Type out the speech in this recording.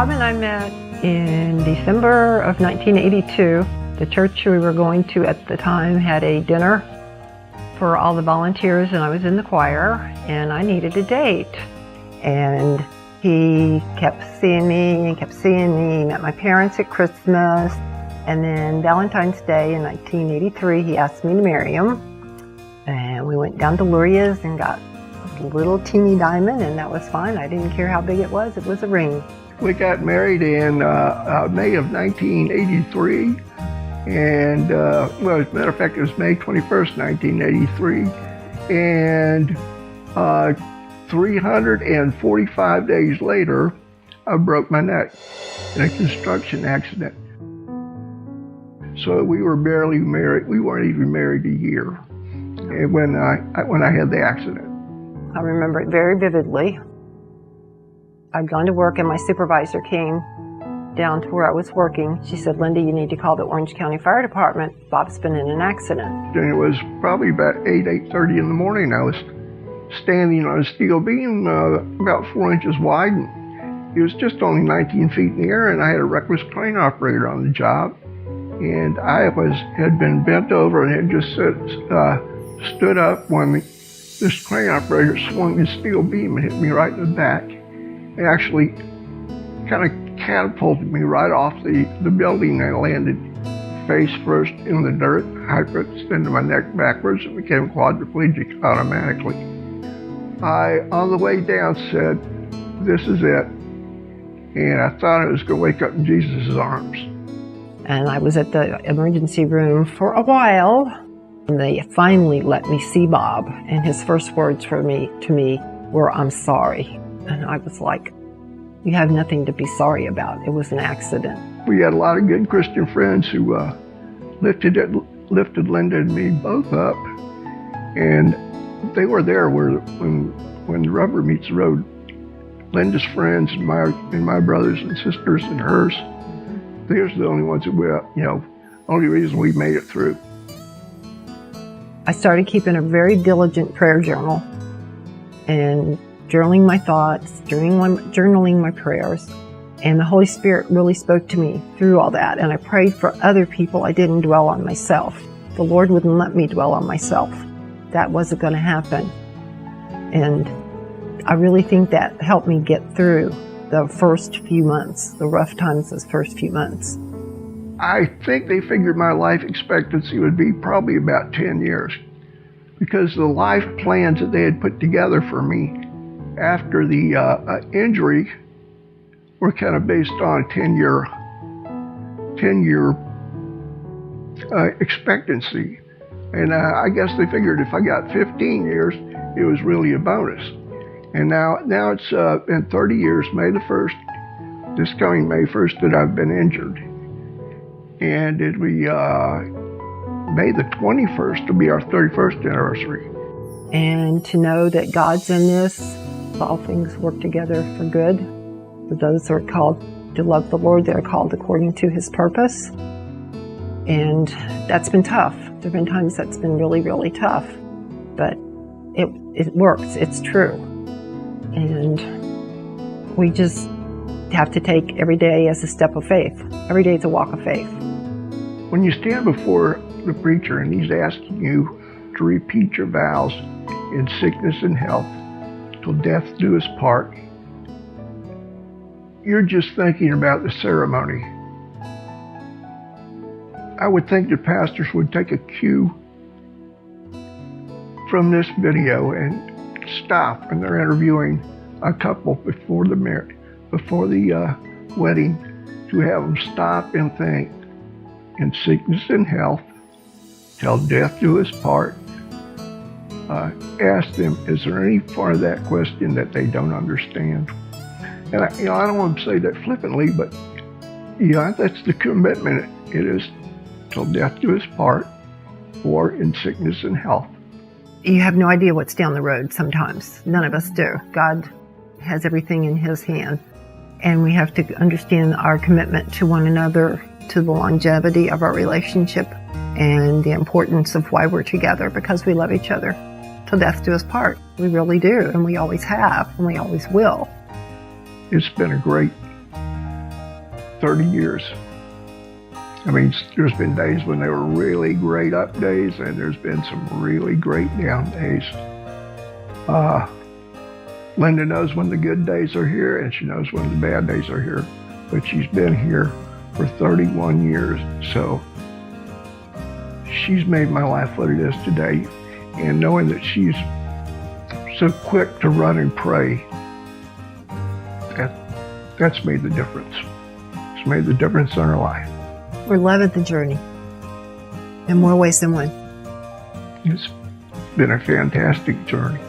Bob and I met in December of 1982. The church we were going to at the time had a dinner for all the volunteers, and I was in the choir, and I needed a date. And he kept seeing me and kept seeing me. He met my parents at Christmas, and then Valentine's Day in 1983, he asked me to marry him. And we went down to Luria's and got a little teeny diamond, and that was fine. I didn't care how big it was a ring. We got married in May of 1983, and well, as a matter of fact, it was May 21st, 1983, and 345 days later, I broke my neck in a construction accident. So we were barely married. We weren't even married a year when I had the accident. I remember it very vividly. I'd gone to work and my supervisor came down to where I was working. She said, "Linda, you need to call the Orange County Fire Department. Bob's been in an accident." And it was probably about 8:30 in the morning. I was standing on a steel beam about 4 inches wide. And it was just only 19 feet in the air, and I had a reckless crane operator on the job. And I had been bent over and had just stood up when this crane operator swung his steel beam and hit me right in the back. It actually kind of catapulted me right off the building. I landed face first in the dirt, hyperextended my neck backwards, and became quadriplegic automatically. I, on the way down, said, "This is it." And I thought I was going to wake up in Jesus' arms. And I was at the emergency room for a while. And they finally let me see Bob. And his first words to me were, "I'm sorry." And I was like, "You have nothing to be sorry about. It was an accident." We had a lot of good Christian friends who lifted Linda and me both up. And they were there when the rubber meets the road. Linda's friends and my brothers and sisters and hers, they were the only ones that only reason we made it through. I started keeping a very diligent prayer journal and journaling my thoughts, journaling my prayers. And the Holy Spirit really spoke to me through all that. And I prayed for other people. I didn't dwell on myself. The Lord wouldn't let me dwell on myself. That wasn't going to happen. And I really think that helped me get through the first few months, the rough times those first few months. I think they figured my life expectancy would be probably about 10 years because the life plans that they had put together for me after the injury were kind of based on a 10-year expectancy. And I guess they figured if I got 15 years, it was really a bonus. And now it's been 30 years, this coming May 1st, that I've been injured. And it'll be May the 21st will be our 31st anniversary. And to know that God's in this, all things work together for good. For those who are called to love the Lord, they are called according to His purpose. And that's been tough. There have been times that's been really, really tough. But it works. It's true. And we just have to take every day as a step of faith. Every day is a walk of faith. When you stand before the preacher and he's asking you to repeat your vows in sickness and health till death do us part, you're just thinking about the ceremony. I would think that pastors would take a cue from this video and stop when they're interviewing a couple before the wedding, to have them stop and think, in sickness and health, till death do us part. Ask them, is there any part of that question that they don't understand? And I don't want to say that flippantly, but that's the commitment. It is till death do us part, or in sickness and health. You have no idea what's down the road sometimes. None of us do. God has everything in His hand. And we have to understand our commitment to one another, to the longevity of our relationship, and the importance of why we're together, because we love each other. Till death do us part. We really do, and we always have, and we always will. It's been a great 30 years. I mean, there's been days when they were really great up days, and there's been some really great down days. Linda knows when the good days are here, and she knows when the bad days are here. But she's been here for 31 years, so she's made my life what it is today. And knowing that she's so quick to run and pray, that's made the difference. It's made the difference in her life. We're loving the journey in more ways than one. It's been a fantastic journey.